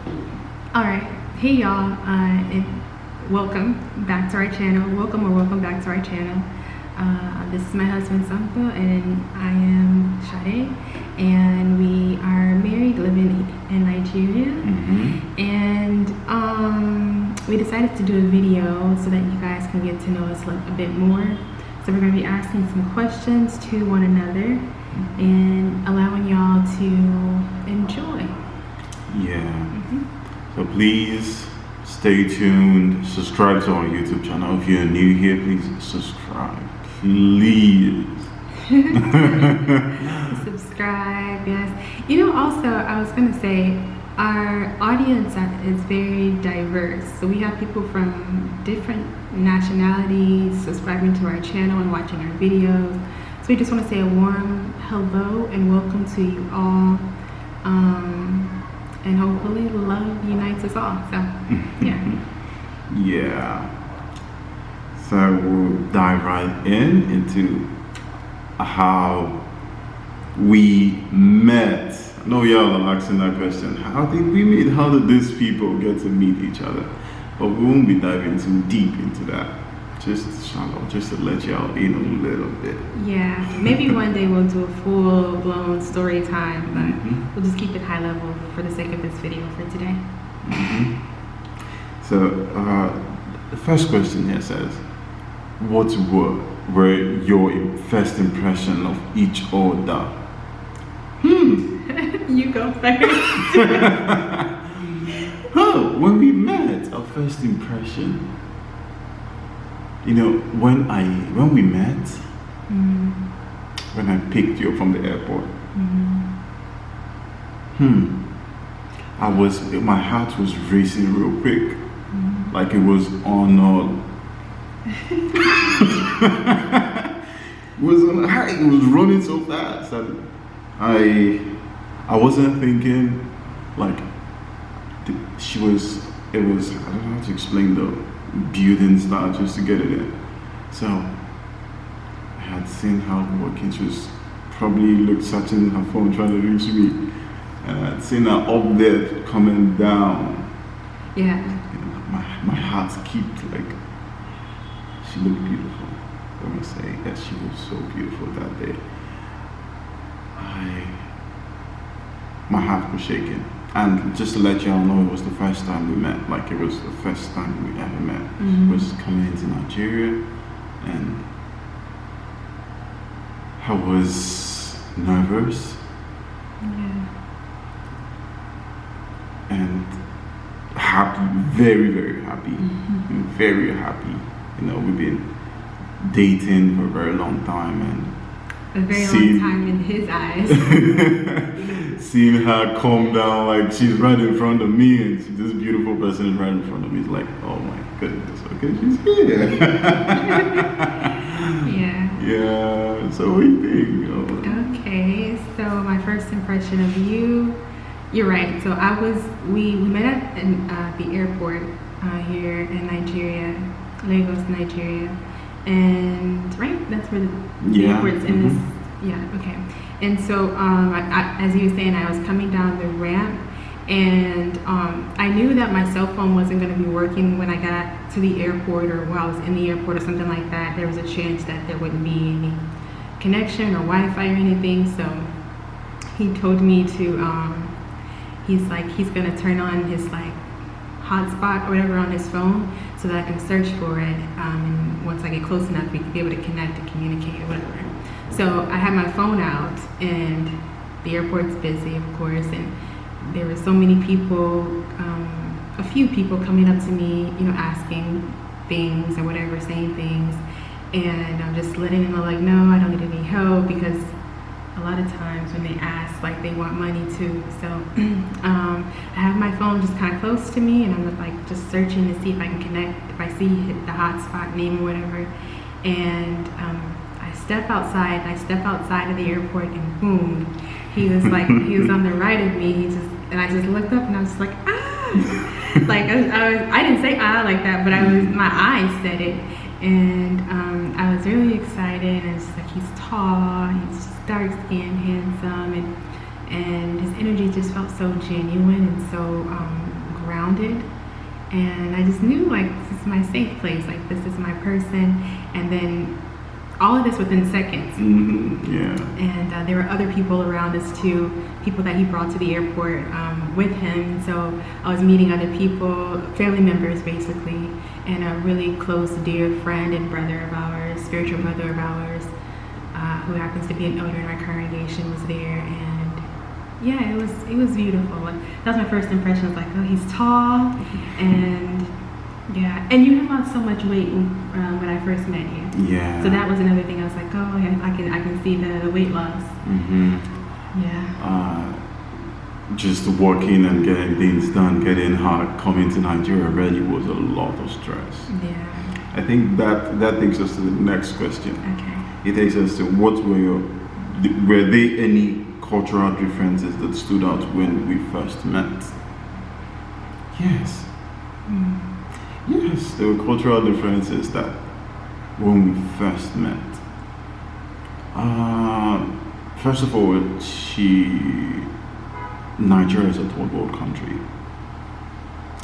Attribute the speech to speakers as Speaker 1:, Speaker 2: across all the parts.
Speaker 1: All right, hey y'all, and welcome back to our channel. Welcome back to our channel. This is my husband Sampa, and I am Sade, and we are married, living in Nigeria. And we decided to do a video so that you guys can get to know us a bit more. So we're going to be asking some questions to one another and allowing y'all to enjoy.
Speaker 2: Yeah. So please stay tuned. Subscribe to our YouTube channel. If you're new here, please subscribe. Please.
Speaker 1: Subscribe, yes. You know, also, I was going to say, our audience is very diverse. So we have people from different nationalities subscribing to our channel and watching our videos. So we just want to say a warm hello and welcome to you all. And hopefully love unites us all. So, yeah.
Speaker 2: Yeah. So we'll dive right into how we met. I know y'all are asking that question. How did we meet? How did these people get to meet each other? But we won't be diving too deep into that. Just shallow, just to let y'all in a little bit.
Speaker 1: Yeah, maybe one day we'll do a full-blown story time, but we'll just keep it high level for the sake of this video for today.
Speaker 2: So the first question here says, what were your first impression of each other?
Speaker 1: You go first.
Speaker 2: When we met, our first impression. You know, when we met, when I picked you up from the airport, my heart was racing real quick, like it was on. It was on high. It was running so fast, and I wasn't thinking like she was. It was, I don't know how to explain the building style just to get it in. So I had seen her working. She was probably searching her phone trying to reach me, and I'd seen her up there coming down.
Speaker 1: Yeah.
Speaker 2: My heart skipped. Like, she looked beautiful. I must say, yes, she was so beautiful that day. My heart was shaking. And just to let y'all know, it was the first time we met. Like, it was the first time we ever met. It was coming into Nigeria, and I was nervous.
Speaker 1: Yeah.
Speaker 2: And happy, very, very happy. Very happy. You know, we've been dating for a very long time, and
Speaker 1: a very long time in his eyes.
Speaker 2: Seeing her calm down, like she's right in front of me, and this beautiful person is right in front of me. It's like, oh my goodness, okay, she's here.
Speaker 1: Yeah.
Speaker 2: Yeah. So what do you think?
Speaker 1: Okay. So my first impression of you, you're right. So we met at the airport here in Nigeria, Lagos, Nigeria. And right, that's where the airport's in this. Yeah, okay. And so, as you were saying, I was coming down the ramp, and I knew that my cell phone wasn't going to be working when I got to the airport, or while I was in the airport or something like that. There was a chance that there wouldn't be any connection or Wi-Fi or anything. So he told me to. He's going to turn on his hotspot or whatever on his phone, so that I can search for it, and once I get close enough, we can be able to connect and communicate or whatever. So I had my phone out, and the airport's busy, of course, and there were so many people, a few people coming up to me, you know, asking things or whatever, saying things, and I'm just letting them know, like, no, I don't need any help, because a lot of times when they ask, like, they want money too. So I have my phone just kind of close to me, and I'm just searching to see if I can connect, if I see the hotspot name or whatever. And I step outside of the airport, and boom, he was he was on the right of me. And I just looked up, and I was like, ah, like I didn't say ah like that, but my eyes said it. And I was really excited, and it's he's tall, he's dark-skinned, handsome, and his energy just felt so genuine and so grounded. And I just knew, like, this is my safe place, like, this is my person. And then all of this within seconds.
Speaker 2: Yeah.
Speaker 1: And there were other people around us too, people that he brought to the airport with him. So I was meeting other people, family members basically, and a really close, dear friend and brother of ours, spiritual brother of ours, who happens to be an elder in our congregation, was there. And yeah, it was beautiful. Like, that was my first impression. I was like, oh, he's tall, and yeah, and you had lost so much weight when I first met you.
Speaker 2: Yeah.
Speaker 1: So that was another thing. I was like, oh, yeah, I can see the weight loss. Yeah.
Speaker 2: Just working and getting things done, getting hard, coming to Nigeria already was a lot of stress.
Speaker 1: Yeah.
Speaker 2: I think that takes us to the next question.
Speaker 1: Okay.
Speaker 2: It takes us to were there any cultural differences that stood out when we first met? Yes. Yes, there were cultural differences that when we first met. First of all, Nigeria is a third world country,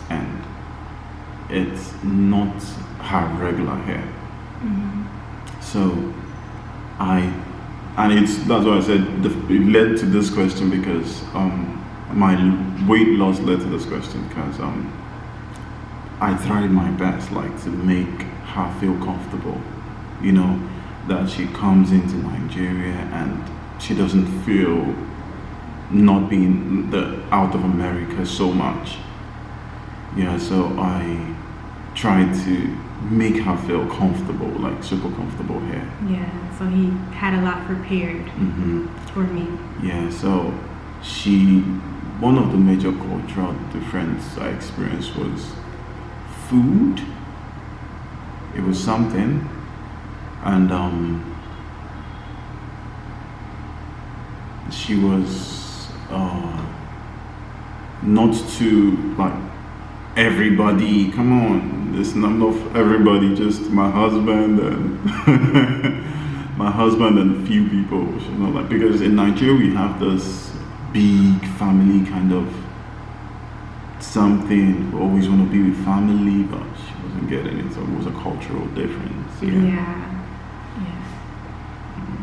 Speaker 2: and it's not her regular hair. So that's why I said it led to this question, because my weight loss led to this question, because I tried my best, like, to make her feel comfortable, you know, that she comes into Nigeria and she doesn't feel not being out of America so much. Yeah, so I tried to make her feel comfortable, like super comfortable here.
Speaker 1: Yeah, so he had a lot prepared for me.
Speaker 2: Yeah, so one of the major cultural differences I experienced was food. It was something, and she was not too, like, everybody, come on, there's not everybody, just my husband and my husband and a few people, you know, like, because in Nigeria we have this big family kind of something. We always want to be with family, but she wasn't getting it, so it was a cultural difference.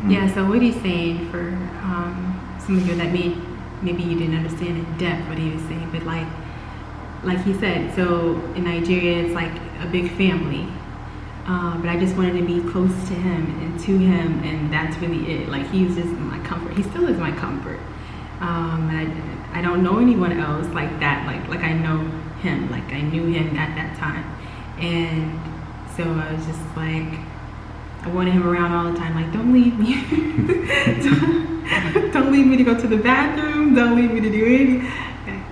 Speaker 1: Yeah, so what he's saying, for some of you that maybe you didn't understand in depth what he was saying, but like he said, so in Nigeria it's like a big family, but I just wanted to be close to him and to him, and that's really it. Like, he was just my comfort. He still is my comfort. And I don't know anyone else like that, like I know him, like I knew him at that time. And so I was just like, I wanted him around all the time, like, don't leave me. Don't leave me to go to the bathroom, don't leave me to do anything.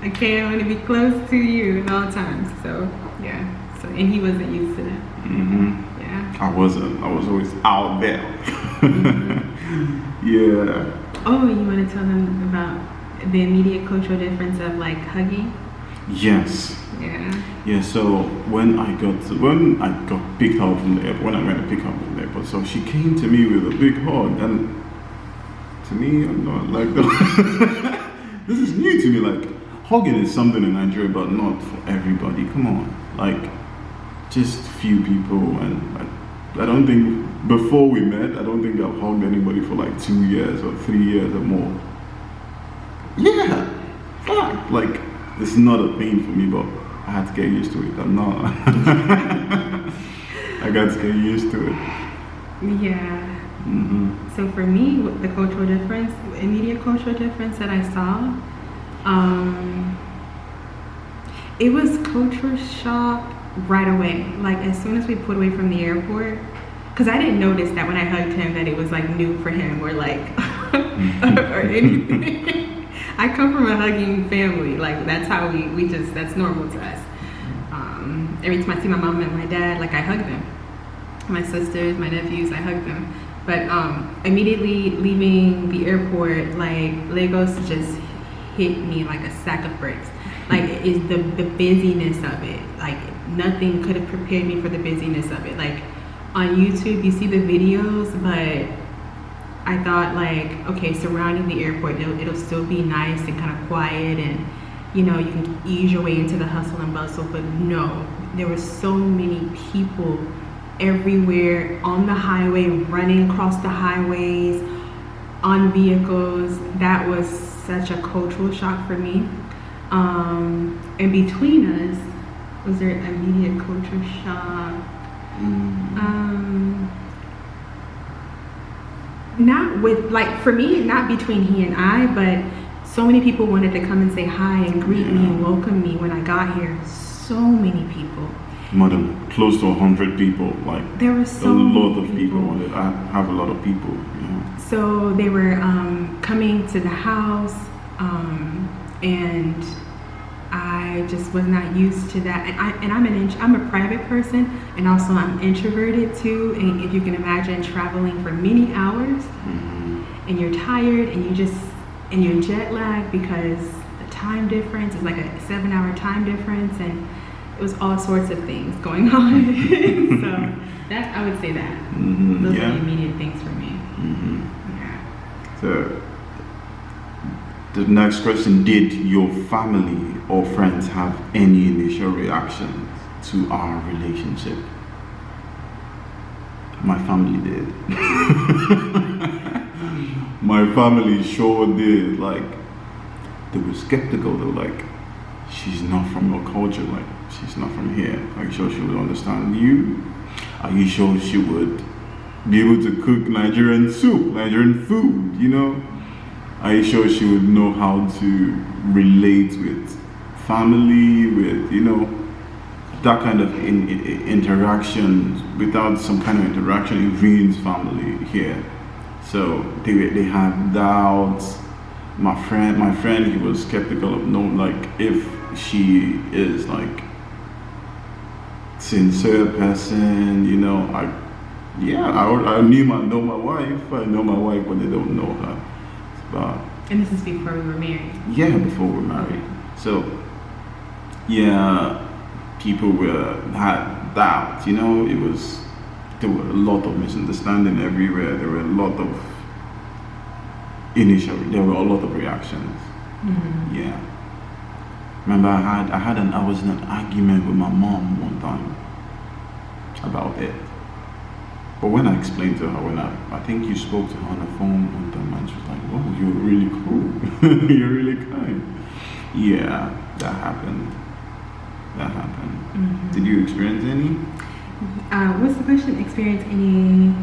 Speaker 1: I want to be close to you at all times. So yeah, so, and he wasn't used to that. Yeah,
Speaker 2: I was always out there. Yeah.
Speaker 1: Oh, you want to tell them about the immediate cultural difference of, like, hugging?
Speaker 2: Yes.
Speaker 1: Yeah.
Speaker 2: So when I got picked up from the airport, when I went to pick up from the airport, so she came to me with a big hug, and to me, I'm not like that. This is new to me. Like, hugging is something in Nigeria, but not for everybody. Come on, like, just few people, and I don't think, before we met, I don't think I've hugged anybody for like 2 years or 3 years or more. Yeah, fuck. Like, it's not a thing for me, but I had to get used to it. I'm not. I got to get used to it.
Speaker 1: Yeah. So for me, the cultural difference, immediate cultural difference that I saw, it was culture shock right away. Like, as soon as we pulled away from the airport, because I didn't notice that when I hugged him that it was like new for him, or like or anything. I come from a hugging family. Like, that's how we just, that's normal to us. Every time I see my mom and my dad, like, I hug them. My sisters, my nephews, I hug them. But immediately leaving the airport, like, Lagos just hit me like a sack of bricks. Like, it's the busyness of it. Like, nothing could have prepared me for the busyness of it. Like, on YouTube, you see the videos, but I thought, like, okay, surrounding the airport, it'll still be nice and kind of quiet, and you know, you can ease your way into the hustle and bustle. But no, there were so many people everywhere on the highway, running across the highways, on vehicles. That was such a cultural shock for me. And between us, was there immediate culture shock? Not with, like, for me, not between he and I, but so many people wanted to come and say hi and greet me and welcome me when I got here. So many people.
Speaker 2: More than close to 100 people. Like,
Speaker 1: there were so
Speaker 2: a lot
Speaker 1: many
Speaker 2: of people wanted. I have a lot of people. Yeah.
Speaker 1: So they were coming to the house, and I just was not used to that. And I'm a private person, and also I'm introverted too. And if you can imagine traveling for many hours, and you're tired, and you're jet lagged because the time difference is like a 7-hour time difference, and it was all sorts of things going on. So that, I would say that those are the immediate things for me. Yeah.
Speaker 2: So the next question: did your family or friends have any initial reactions to our relationship? My family did. My family sure did. Like, they were skeptical. They were like, she's not from your culture. Like, she's not from here. Are you sure she would understand you? Are you sure she would be able to cook Nigerian soup, Nigerian food, you know? Are you sure she would know how to relate with family, with, you know, that kind of interaction? Without some kind of interaction, it ruins family here. So they had doubts. My friend, he was skeptical of like if she is like sincere person, you know. I know my wife. I know my wife, but they don't know her. But
Speaker 1: and this is before we were married.
Speaker 2: Yeah, before we were married. So yeah, people had doubts. You know, there were a lot of misunderstanding everywhere. There were a lot of reactions. Yeah. Remember, I was in an argument with my mom one time about it. But when I explained to her, I think you spoke to her on the phone one time, and she was like, "Wow, you're really cool. You're really kind." Yeah, that happened. Did you experience any?
Speaker 1: What's the question? Experience any?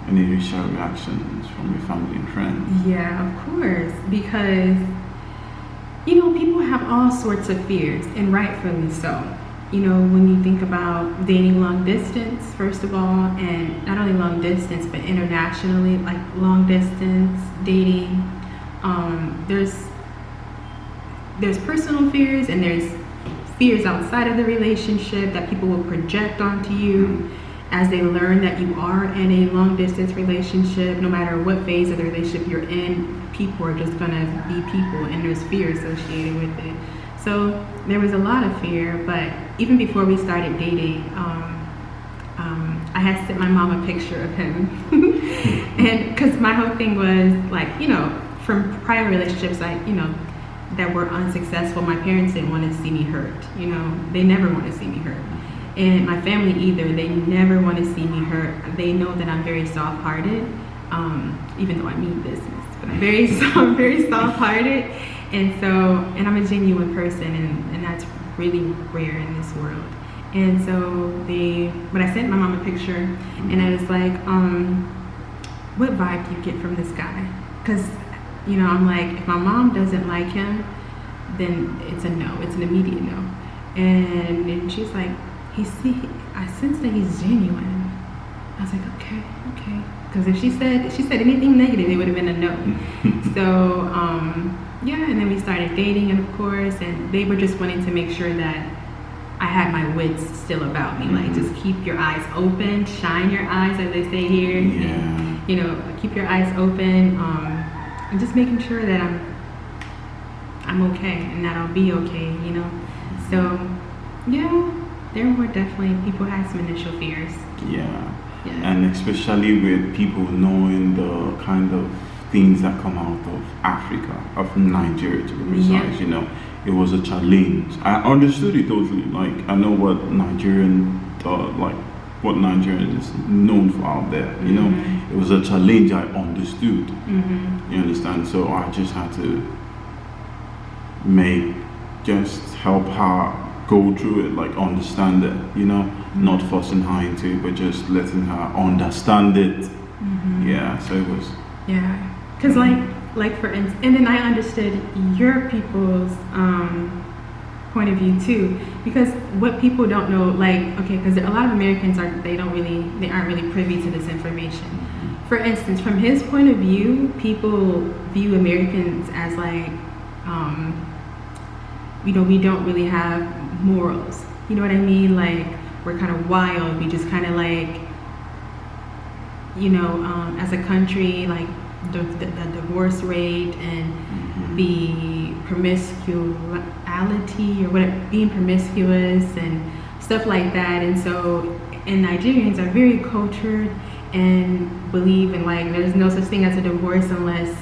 Speaker 2: Any initial reactions from your family and friends?
Speaker 1: Yeah, of course, because you know, people have all sorts of fears, and rightfully so. You know, when you think about dating long distance, first of all, and not only long distance, but internationally, like long distance dating, there's personal fears, and there's fears outside of the relationship that people will project onto you as they learn that you are in a long distance relationship. No matter what phase of the relationship you're in, people are just gonna be people, and there's fear associated with it. So there was a lot of fear, but even before we started dating, I had sent my mom a picture of him. And because my whole thing was like, you know, from prior relationships, that were unsuccessful, my parents didn't want to see me hurt. You know, they never want to see me hurt. And my family either, they never want to see me hurt. They know that I'm very soft-hearted, even though I mean business, but I'm very soft-hearted. And I'm a genuine person, and that's really rare in this world. And so but I sent my mom a picture, and I was like, what vibe do you get from this guy? Because, you know, I'm like, if my mom doesn't like him, then it's a no, it's an immediate no. And she's like, I sense that he's genuine. I was like, okay. Because if she said anything negative, it would have been a no. So, yeah, and then we started dating, and of course, and they were just wanting to make sure that I had my wits still about me. Like, just keep your eyes open, shine your eyes, as they say here.
Speaker 2: Yeah.
Speaker 1: You know, keep your eyes open, and just making sure that I'm okay and that I'll be okay, you know. So, yeah, there were definitely, people had some initial fears.
Speaker 2: Yeah. And especially with people knowing the kind of things that come out of Africa, of Nigeria to be precise.
Speaker 1: Yeah.
Speaker 2: You know, it was a challenge. I understood it totally. Like I know what what Nigerian is known for out there. You know, it was a challenge. I understood. You understand? So I just had to just help her go through it, like understand it. You know, not forcing her into it, but just letting her understand it. Yeah. So it was.
Speaker 1: Yeah, because like for instance, and then I understood your people's point of view too, because what people don't know, like, okay, because a lot of Americans aren't really privy to this information. For instance, from his point of view, people view Americans as like, we don't really have morals. You know what I mean? Like, we're kind of wild. We just kind of like, as a country, like the divorce rate and the promiscuity or whatever, being promiscuous and stuff like that. And so, and Nigerians are very cultured and believe in like there's no such thing as a divorce unless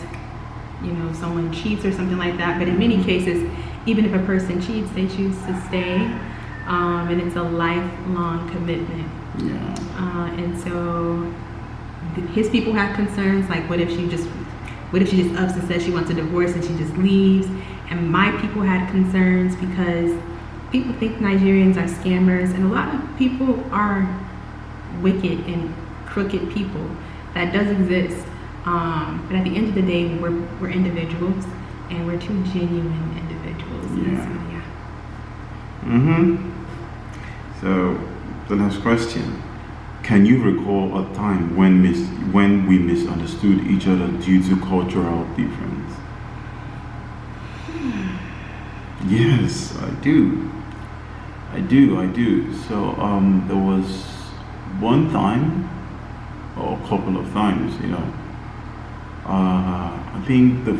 Speaker 1: someone cheats or something like that. But in many cases, even if a person cheats, they choose to stay, and it's a lifelong commitment.
Speaker 2: Yeah.
Speaker 1: And so his people have concerns like, what if she just ups and says she wants a divorce and she just leaves? And my people had concerns because people think Nigerians are scammers, and a lot of people are wicked and crooked people. That does exist. But at the end of the day, we're individuals, and we're two genuine individuals.
Speaker 2: Yeah.
Speaker 1: So, yeah.
Speaker 2: So the next question. Can you recall a time when we misunderstood each other due to cultural difference? Yes, I do. So there was one time, or a couple of times, I think the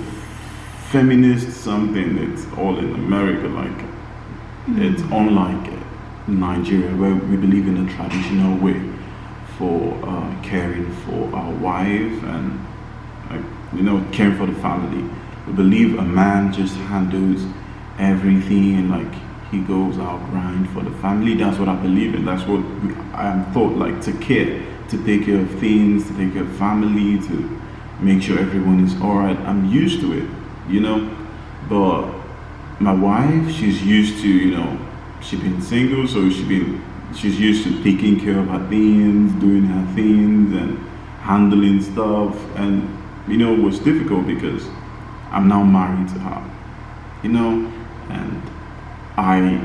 Speaker 2: feminist something, it's all in America, like it's unlike Nigeria, where we believe in a traditional way for caring for our wife and caring for the family. We believe a man just handles everything and like he goes out grind for the family. That's what I believe in. That's what I am taught, like to care, to take care of things, to take care of family, to make sure everyone is alright. I'm used to it, but my wife, she's used to, she's been single, so she's used to taking care of her things, doing her things, and handling stuff. And it was difficult because I'm now married to her, and I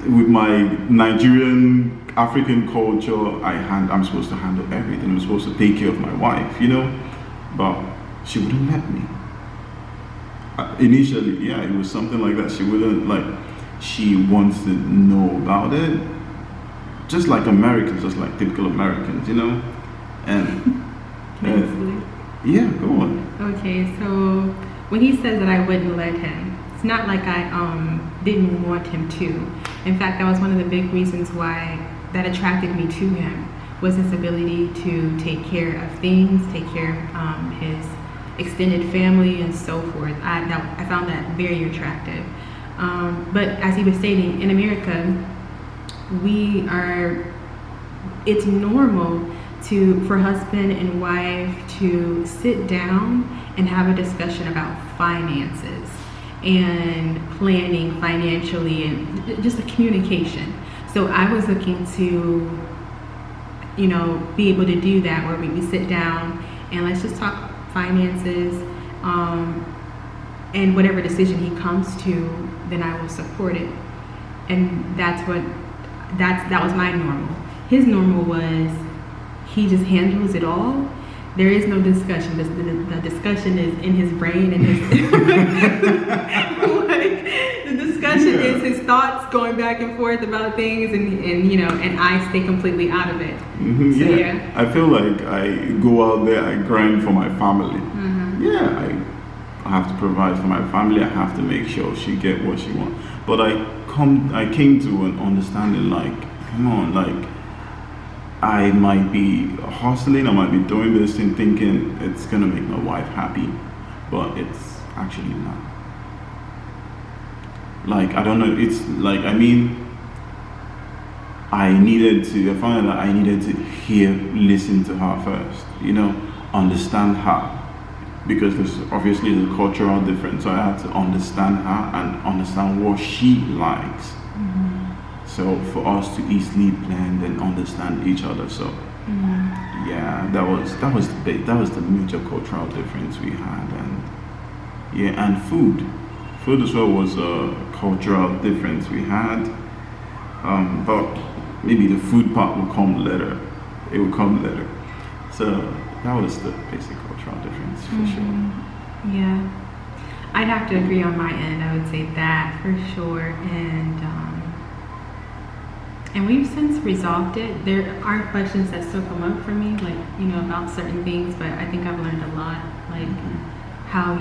Speaker 2: with my Nigerian African culture, I'm supposed to handle everything. I'm supposed to take care of my wife, but she wouldn't let me. Initially, yeah, it was something like that. She wouldn't she wants to know about it, just like Americans, just like typical Americans, and yeah, go on.
Speaker 1: Okay, so when he says that I wouldn't let him, it's not like I didn't want him to. In fact, that was one of the big reasons why that attracted me to him, was his ability to take care of things, take care of his extended family and so forth. I found that very attractive. But as he was stating, in America, it's normal for husband and wife to sit down and have a discussion about finances and planning financially and just a communication. So I was looking to, be able to do that, where we sit down and let's just talk finances, and whatever decision he comes to, then I will support it. And that was my normal. His normal was he just handles it all. There is no discussion. The discussion is in his brain and his the discussion is his thoughts going back and forth about things, and I stay completely out of it. So, yeah.
Speaker 2: I feel like I go out there, I grind for my family. Yeah, I have to provide for my family. I have to make sure she get what she wants. But I came to an understanding, like, come on, like, I might be hustling, I might be doing this thing thinking it's gonna make my wife happy, but it's actually not. Like, I don't know, it's like, I mean, I found that I needed to listen to her first, understand her. Because there's obviously the cultural difference, so I had to understand her and understand what she likes. So for us to easily blend and understand each other. So yeah, that was the major cultural difference we had. And yeah, and food as well was a cultural difference we had. But maybe the food part will come later. It will come later. So that was the basic cultural difference for sure.
Speaker 1: Yeah, I'd have to agree on my end. I would say that for sure, and we've since resolved it. There are questions that still come up for me, like about certain things, but I think I've learned a lot, like how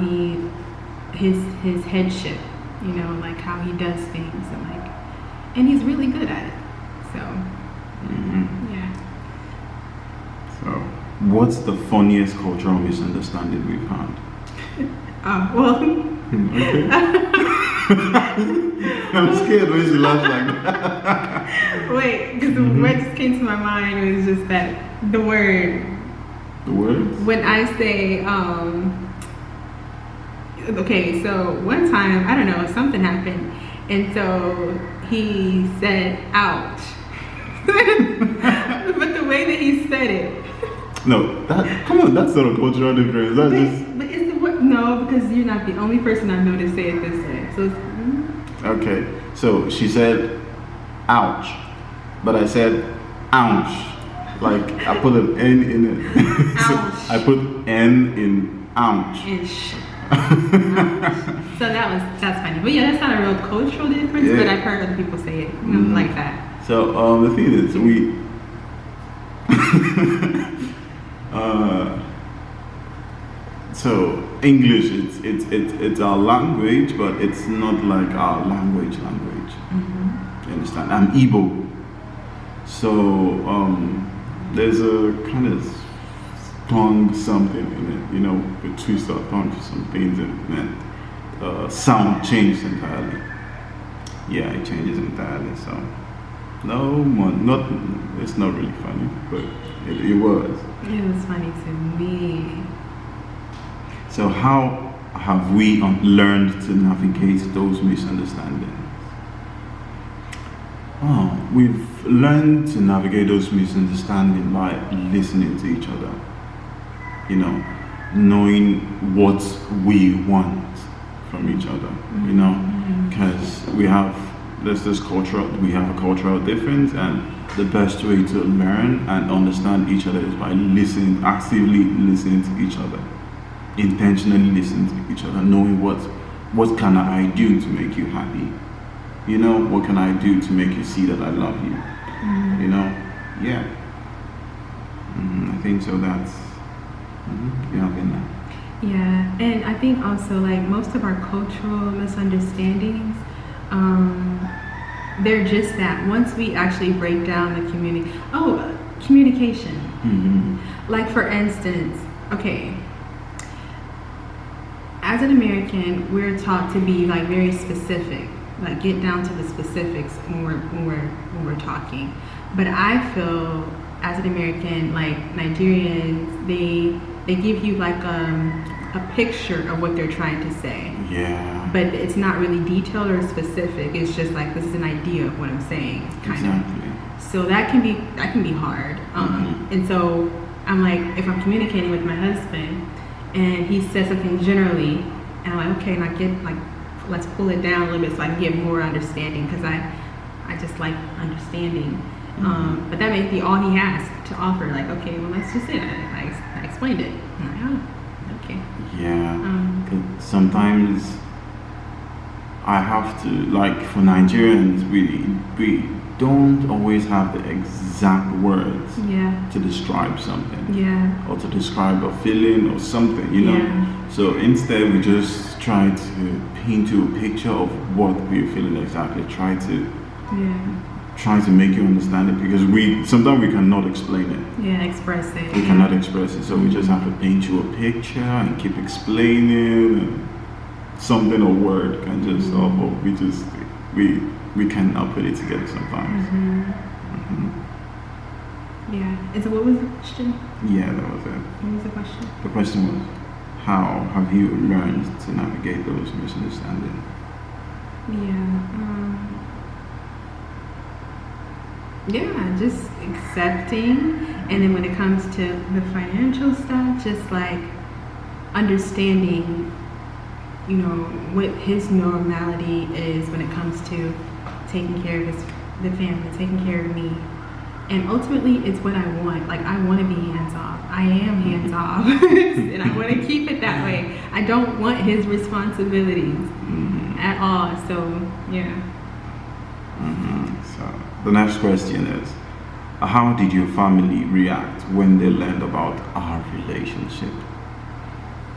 Speaker 1: his headship, like how he does things, and he's really good at it. So yeah.
Speaker 2: So, what's the funniest cultural misunderstanding we've had?
Speaker 1: Well.
Speaker 2: Okay. I'm scared when she laughs like that.
Speaker 1: Wait, because what just came to my mind was just that the word.
Speaker 2: The words?
Speaker 1: When I say, okay, so one time, I don't know, something happened, and so he said, ouch. But the way that he said it.
Speaker 2: No, that's not a cultural difference. That's just...
Speaker 1: But is the word, no, because you're not the only person I've known to say it this way. So
Speaker 2: okay, so she said, ouch, but I said, ouch. Like, I put an N in it. So I put N in ouch.
Speaker 1: So that's funny. But yeah, that's not a real cultural difference, but I've heard other people say it like that.
Speaker 2: So the thing is, so English, it's our language, but it's not like our language. You understand? I'm Igbo, so there's a kind of tongue something in it, we twist our tongue for some things, and sound changes entirely. Yeah, it changes entirely. So it's not really funny, but it was.
Speaker 1: It was funny to me.
Speaker 2: So how have we learned to navigate those misunderstandings? We've learned to navigate those misunderstandings by listening to each other. Knowing what we want from each other. Because we have a cultural difference, and the best way to learn and understand each other is by actively listening to each other, intentionally listening to each other, knowing what can I do to make you happy, what can I do to make you see that I love you, yeah. I think so. That's
Speaker 1: yeah, and I think also like most of our cultural misunderstandings, they're just that. Once we actually break down the communication. Like for instance, okay, as an American, we're taught to be like very specific, like get down to the specifics when we're talking. But I feel as an American, like Nigerians, they give you like a picture of what they're trying to say.
Speaker 2: Yeah.
Speaker 1: But it's not really detailed or specific. It's just like, this is an idea of what I'm saying, kind of. So that can be hard. And so I'm like, if I'm communicating with my husband and he says something generally, and I'm like, okay, and let's pull it down a little bit so I can get more understanding, because I just like understanding. But that may be all he has to offer. Like, okay, well, that's just it. I explained it. I'm like, oh, okay.
Speaker 2: Yeah. Sometimes I have to, like, for Nigerians, we don't always have the exact words to describe something. Yeah. Or to describe a feeling or something,
Speaker 1: Yeah.
Speaker 2: So instead, we just try to paint you a picture of what we're feeling exactly. Try to try to make you understand it, because sometimes we cannot explain it.
Speaker 1: Yeah, express it.
Speaker 2: We cannot express it, so we just have to paint you a picture and keep explaining, and something or word can just we cannot put it together sometimes.
Speaker 1: Yeah. And so what was the question?
Speaker 2: Yeah, that was it.
Speaker 1: What was the question?
Speaker 2: The question was, how have you learned to navigate those misunderstandings?
Speaker 1: Yeah, just accepting. And then when it comes to the financial stuff, just like understanding, what his normality is when it comes to taking care of the family, taking care of me. And ultimately, it's what I want. Like, I want to be hands-off. I am hands-off. And I want to keep it that way. I don't want his responsibilities at all. So, yeah.
Speaker 2: So, the next question is, how did your family react when they learned about our relationship?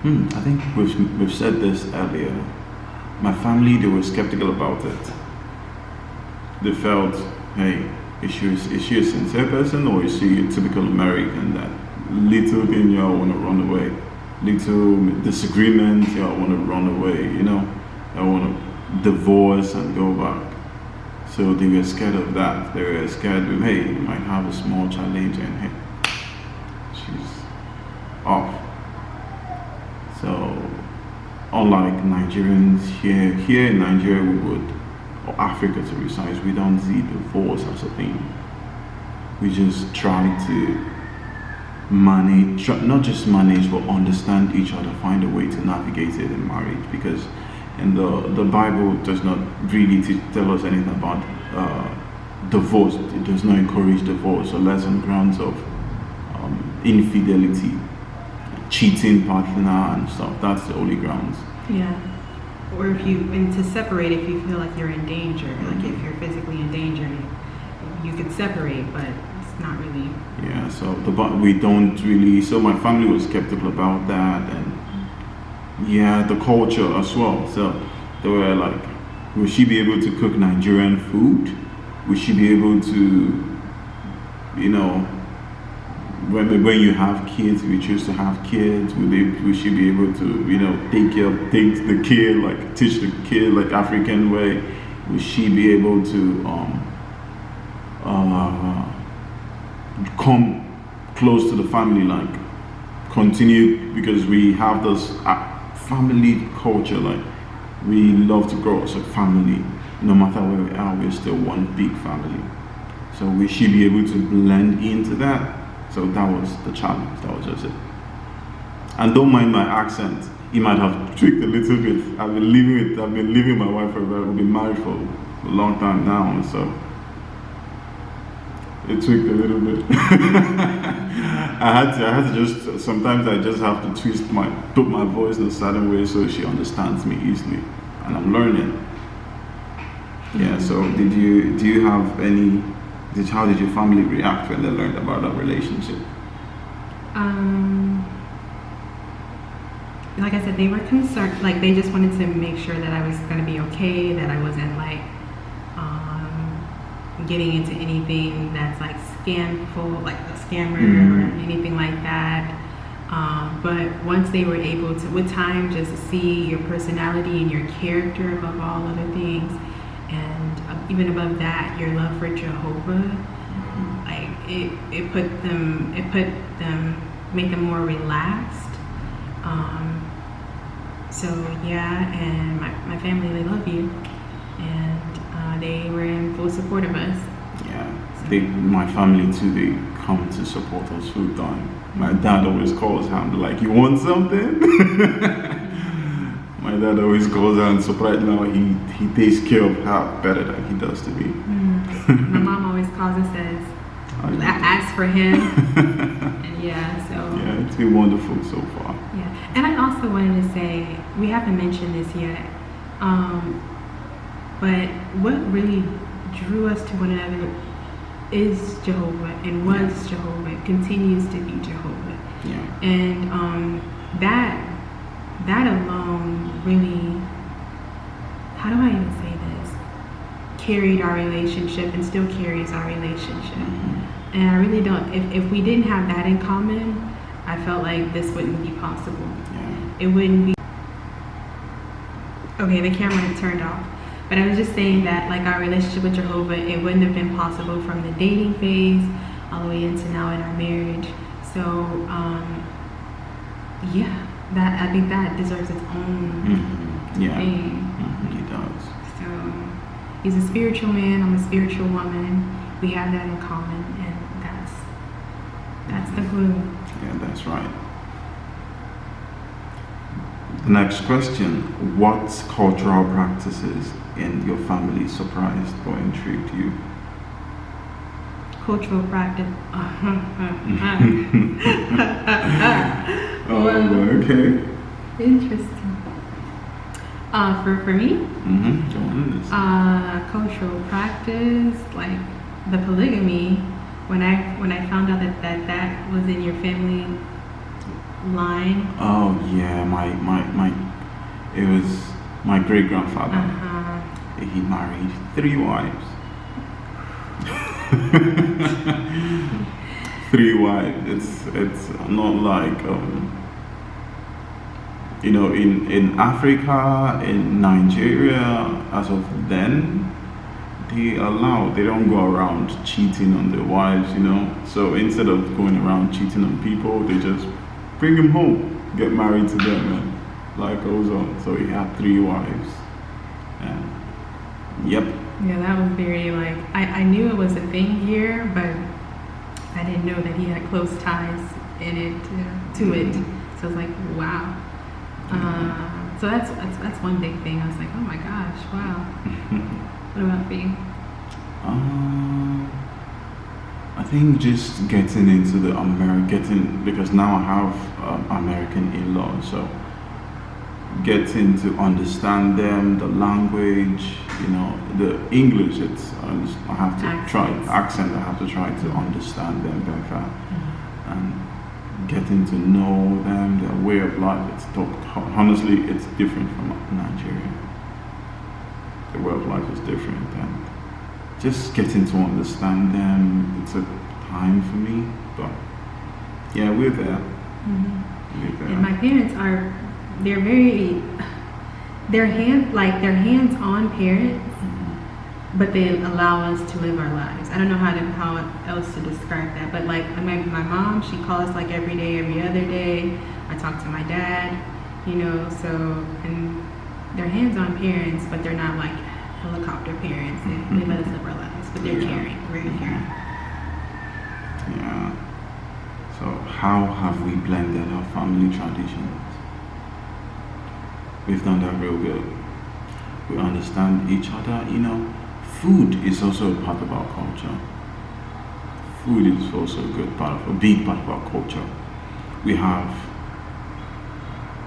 Speaker 2: I think we've said this earlier. My family, they were skeptical about it. They felt, hey, is she a sincere person, or is she a typical American that little thing y'all want to run away, little disagreement y'all want to run away, y'all want to divorce and go back. So they were scared of that. They were scared of, hey, you might have a small challenge and hey, she's off. So unlike Nigerians here in Nigeria, or Africa to be precise, we don't see divorce as a thing. We just try to manage, not just manage, but understand each other, find a way to navigate it in marriage, because the Bible does not really tell us anything about divorce. It does not encourage divorce, unless on grounds of infidelity, cheating partner and stuff. That's the only grounds.
Speaker 1: Yeah. Or and to separate if you feel like you're in danger, like if you're physically in danger, you could separate, but it's not really.
Speaker 2: Yeah, so we don't really, so my family was skeptical about that, and yeah, the culture as well. So they were like, will she be able to cook Nigerian food? Will she be able to, when you have kids, if you choose to have kids, will she be able to, take care of things, the kid, like teach the kid like African way? Will she be able to come close to the family, like continue, because we have this family culture, like we love to grow as a family. No matter where we are, we're still one big family. So will she be able to blend into that? So that was the challenge. That was just it. And don't mind my accent. It might have tweaked a little bit. I've been living with my wife for we've been married for a long time now, so it tweaked a little bit. I had to just, sometimes I just have to put my voice in a certain way so she understands me easily, and I'm learning. Yeah. So how did your family react when they learned about our relationship?
Speaker 1: Like I said, they were concerned. Like, they just wanted to make sure that I was going to be okay, that I wasn't like getting into anything that's like scamful, like a scammer or anything like that. But once they were able to, with time, just see your personality and your character above all other things, and even above that, your love for Jehovah, like it made them more relaxed. So yeah, and my family, they love you, and they were in full support of us.
Speaker 2: Yeah, my family too, they come to support us full time. My dad always calls her and be like, you want something? My dad always goes and so right now he takes care of her better than he does to me.
Speaker 1: My mom always calls and says, ask for him. And yeah, so.
Speaker 2: Yeah, it's been wonderful so far.
Speaker 1: Yeah, and I also wanted to say, we haven't mentioned this yet, but what really drew us to one another is Jehovah, and was Jehovah, continues to be Jehovah.
Speaker 2: Yeah.
Speaker 1: And that alone really, how do I even say this, carried our relationship and still carries our relationship. And I really don't, if we didn't have that in common, I felt like this wouldn't be possible. It wouldn't be. Okay, the camera had turned off. But I was just saying that like our relationship with Jehovah, it wouldn't have been possible from the dating phase all the way into now in our marriage. So yeah, that I think that deserves its own thing.
Speaker 2: He does.
Speaker 1: So he's a spiritual man, I'm a spiritual woman. We have that in common, and that's the glue.
Speaker 2: Yeah, that's right. The next question: what cultural practices in your family surprised or intrigued you?
Speaker 1: Cultural practice.
Speaker 2: Okay.
Speaker 1: Interesting. For me, cultural practice like the polygamy. When I found out that was in your family line.
Speaker 2: Oh yeah, it was my great grandfather. He married 3 wives. 3 wives. It's not like in Africa, in Nigeria, as of then, they don't go around cheating on their wives, So instead of going around cheating on people, they just bring them home, get married to them, and life goes on. So he had 3 wives. And yep.
Speaker 1: Yeah, that was very like, I knew it was a thing here, but I didn't know that he had close ties in it to it. So I was like, wow. So that's one big thing. I was like, oh my gosh, wow. What about for you?
Speaker 2: I think just getting into the because now I have American in-laws, so getting to understand them, the language, the English. I have to try accent. I have to try to understand them better, and getting to know them, their way of life. Honestly, it's different from Nigeria. The way of life is different, and just getting to understand them, it took time for me, but yeah, we're there. We're there.
Speaker 1: And my parents they're hands-on parents, but they allow us to live our lives. I don't know how else to describe that, but like my mom, she calls like every day, every other day. I talk to my dad, so, and they're hands-on parents, but they're not like helicopter parents. They let us live our lives, but they're caring, very caring.
Speaker 2: Yeah. So how have we blended our family traditions? We've done that real good. We understand each other, Food is also a part of our culture. Food is also a big part of our culture. We have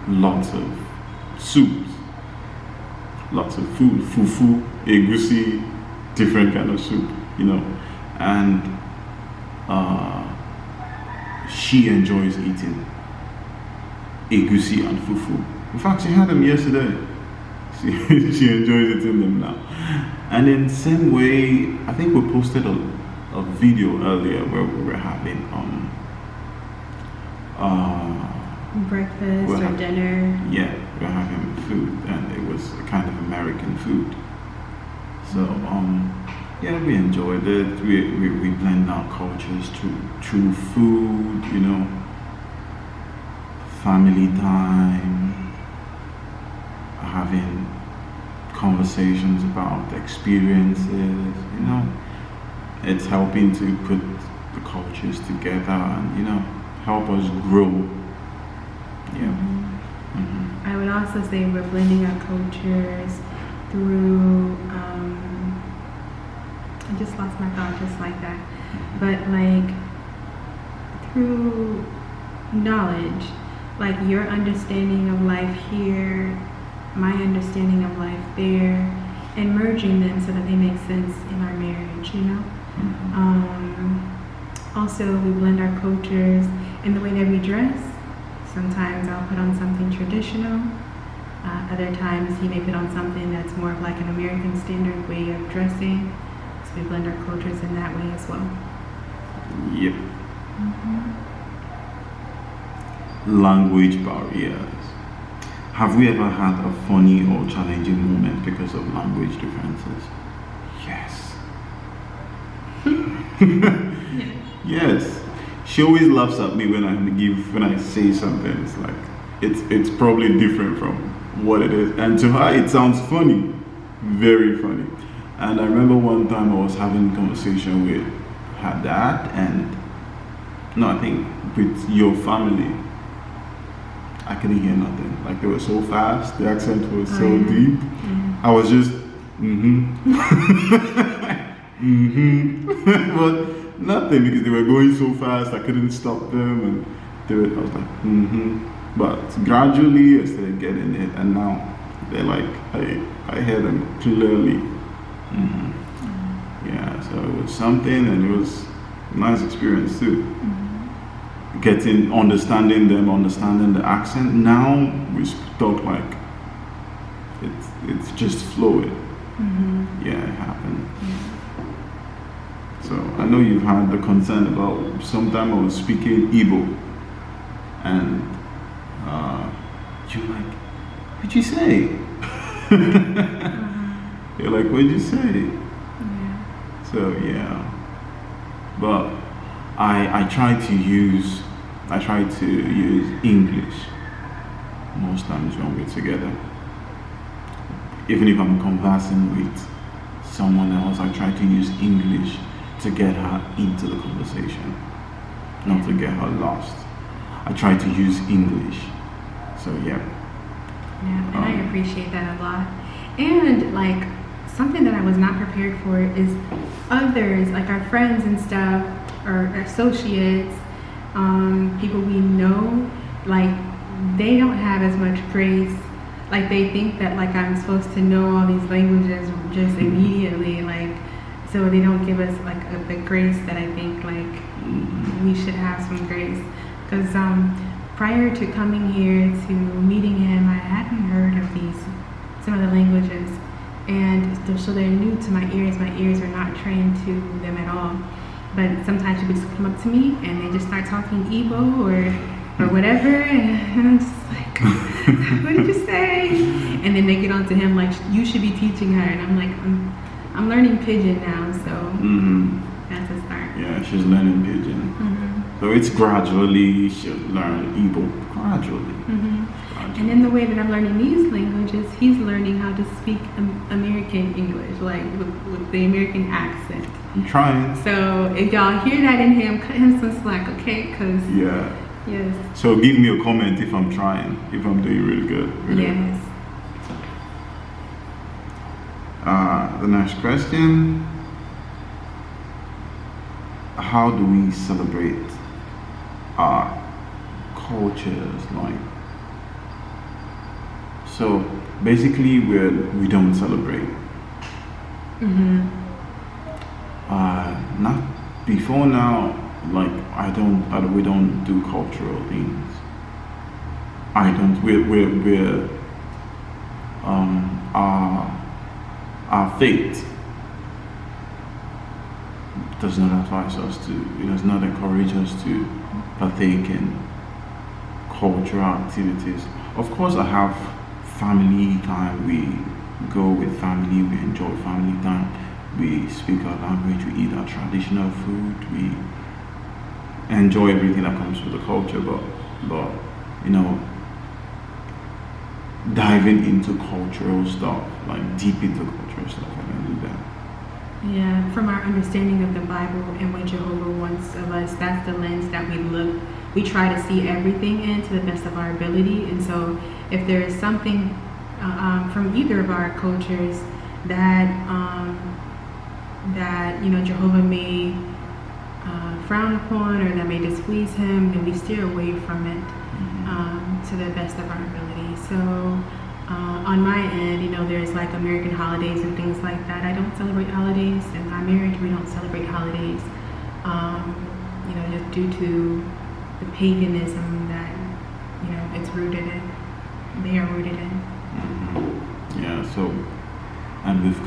Speaker 2: lots of soups, lots of food, fufu, egusi, different kind of soup, and she enjoys eating egusi and fufu. In fact, she had them yesterday. She enjoys eating them now. And in the same way, I think we posted a video earlier where we were having
Speaker 1: breakfast or dinner.
Speaker 2: Yeah, we were having food, and it was a kind of American food. So yeah, we enjoyed it. We blend our cultures through food, family time, having conversations about experiences, It's helping to put the cultures together and, help us grow. Yeah.
Speaker 1: I would also say we're blending our cultures through, I just lost my thought just like that, but like through knowledge, like your understanding of life here, my understanding of life there, and merging them so that they make sense in our marriage, Also, we blend our cultures in the way that we dress. Sometimes I'll put on something traditional, Other times he may put on something that's more of like an American standard way of dressing. So we blend our cultures in that way as well.
Speaker 2: Yep. Language barriers. Have we ever had a funny or challenging moment because of language differences? Yes. Yes. She always laughs at me when I say something. It's like it's probably different from what it is, and to her it sounds funny, very funny. And I remember one time I was having a conversation with her dad, and no, I think with your family. I couldn't hear nothing. Like they were so fast, the accent was so deep. I was just but nothing, because they were going so fast I couldn't stop them, and I was like but gradually I started getting it, and now they're like I hear them clearly. Yeah, so it was something, and it was a nice experience too. Understanding them, understanding the accent. Now we talk like it's just fluid. Yeah, it happened. So I know you've had the concern about, sometime I was speaking Igbo, and you're like, what'd you say? You're like, what'd you say? So yeah, but I try to use English most times when we're together. Even if I'm conversing with someone else, I try to use English to get her into the conversation, not to get her lost. I try to use English. So yeah.
Speaker 1: Yeah, and I appreciate that a lot. And like something that I was not prepared for is others, like our friends and stuff, or associates, people we know, like they don't have as much grace. Like they think that like I'm supposed to know all these languages just immediately, like, so they don't give us like the grace that I think like we should have some grace. Because prior to coming here to meeting him, I hadn't heard of some of the languages, and so they're new to my ears. My ears are not trained to them at all. But sometimes people just come up to me and they just start talking Igbo or whatever, and I'm just like, what did you say? And then they get on to him like, you should be teaching her, and I'm like, I'm learning Pidgin now, so that's a start.
Speaker 2: Yeah, she's learning Pidgin. So it's gradually, she'll learn Igbo, gradually.
Speaker 1: And in the way that I'm learning these languages, he's learning how to speak American English, like with the American accent.
Speaker 2: I'm trying.
Speaker 1: So if y'all hear that in him, cut him some slack, okay? Because yes.
Speaker 2: So give me a comment if I'm trying, if I'm doing really good.
Speaker 1: Yes.
Speaker 2: The next question: how do we celebrate our cultures? Like, so basically, we don't celebrate. Not before now. Like we don't do cultural things. We're our faith does not advise us to. It does not encourage us to partake in cultural activities. Of course, I have family time. We go with family. We enjoy family time. We speak our language. We eat our traditional food. We enjoy everything that comes with the culture. But diving into cultural stuff, like deep into cultural stuff, I don't do that.
Speaker 1: Yeah, from our understanding of the Bible and what Jehovah wants of us, that's the lens that we try to see everything in to the best of our ability. And so if there is something from either of our cultures that Jehovah may frown upon or that may displease him, then we steer away from it to the best of our ability. So on my end, there's like American holidays and things like that. I don't celebrate holidays. In my marriage, we don't celebrate holidays, just due to the paganism that, it's rooted in. They are rooted in.
Speaker 2: and we've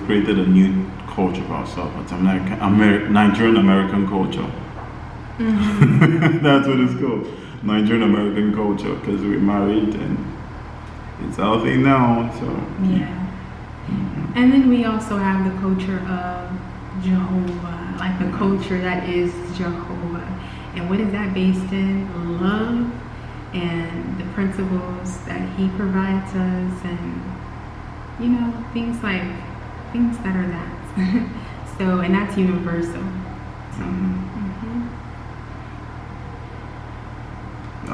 Speaker 2: created a new culture for ourselves. It's Nigerian American culture.
Speaker 1: Mhm.
Speaker 2: That's what it's called, Nigerian American culture, because we're married and it's our thing now. So
Speaker 1: Yeah. And then we also have the culture of Jehovah, like the culture that is Jehovah. And what is that based in? Love and the principles that he provides us, and things that are that. So, and that's universal. So,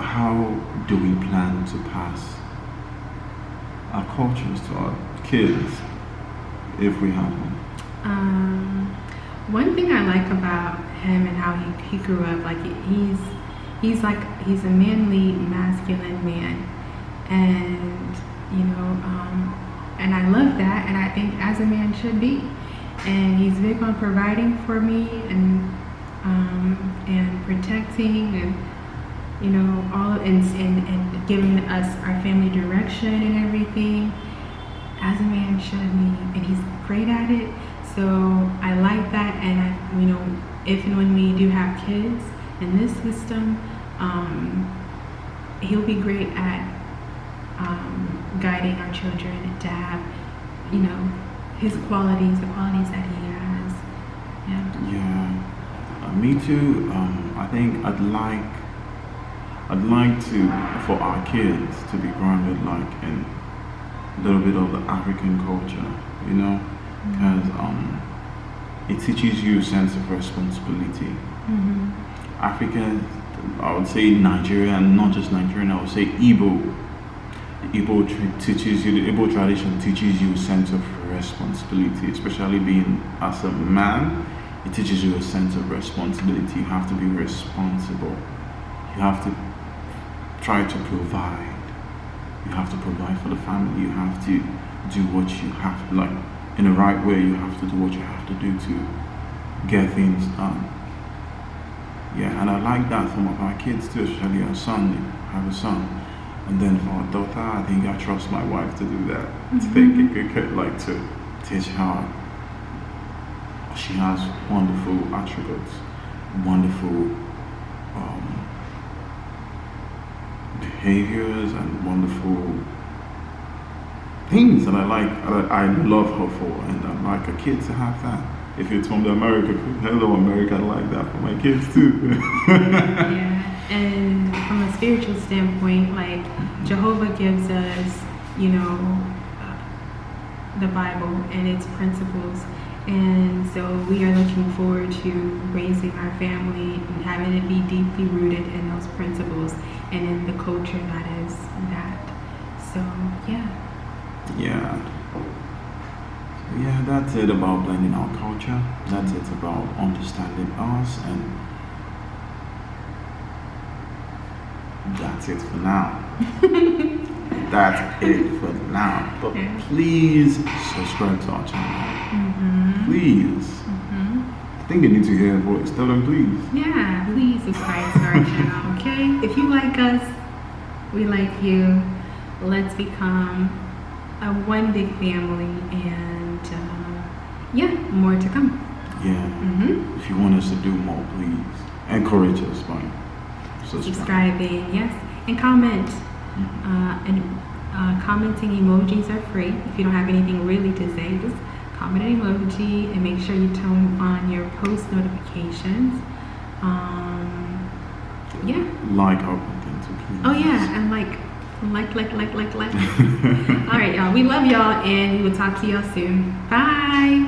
Speaker 2: how do we plan to pass our cultures to our kids, if we have them?
Speaker 1: One thing I like about him and how he grew up, like he's a manly, masculine man, and and I love that, and I think as a man should be, and he's big on providing for me and protecting and and giving us our family direction and everything, as a man should be, and he's great at it. So I like that, and if and when we do have kids in this system, he'll be great at guiding our children to have, his qualities, the qualities that he has.
Speaker 2: Yeah, me too. I think I'd like to, for our kids to be grounded like in a little bit of the African culture, because it teaches you a sense of responsibility.
Speaker 1: Mm-hmm.
Speaker 2: Africa, I would say Nigeria, and not just Nigerian, I would say Igbo. The Igbo tradition teaches you a sense of responsibility, especially being as a man. It teaches you a sense of responsibility. You have to be responsible. You have to try to provide. You have to provide for the family. You have to do what you have, like in the right way. You have to do what you have to do to get things done. Yeah, and I like that from our kids too, especially our son. I have a son, and then for our daughter, I think I trust my wife to do that. To teach her. She has wonderful attributes, wonderful behaviors, and wonderful things that I like. I love her for, and I'd like a kid to have that. If it's from the America, hello America, I like that for my kids too.
Speaker 1: Yeah, and from a spiritual standpoint, like Jehovah gives us, the Bible and its principles, and so we are looking forward to raising our family and having it be deeply rooted in those principles and in the culture that is that. So
Speaker 2: yeah, that's it about blending our culture. That's it about understanding us, and that's it for now. That's it for now. But please subscribe to our channel. Please. I think they need to hear a voice. Tell them please.
Speaker 1: Yeah, please subscribe to our channel, okay? If you like us, we like you. Let's become a one big family, and more to come.
Speaker 2: Yeah. If you want us to do more, please encourage us by
Speaker 1: subscribing, yes, and comment. Commenting emojis are free. If you don't have anything really to say, just comment an emoji, and make sure you turn on your post notifications.
Speaker 2: Like our content, please.
Speaker 1: Oh yeah, and like. All right, y'all. We love y'all, and we will talk to y'all soon. Bye.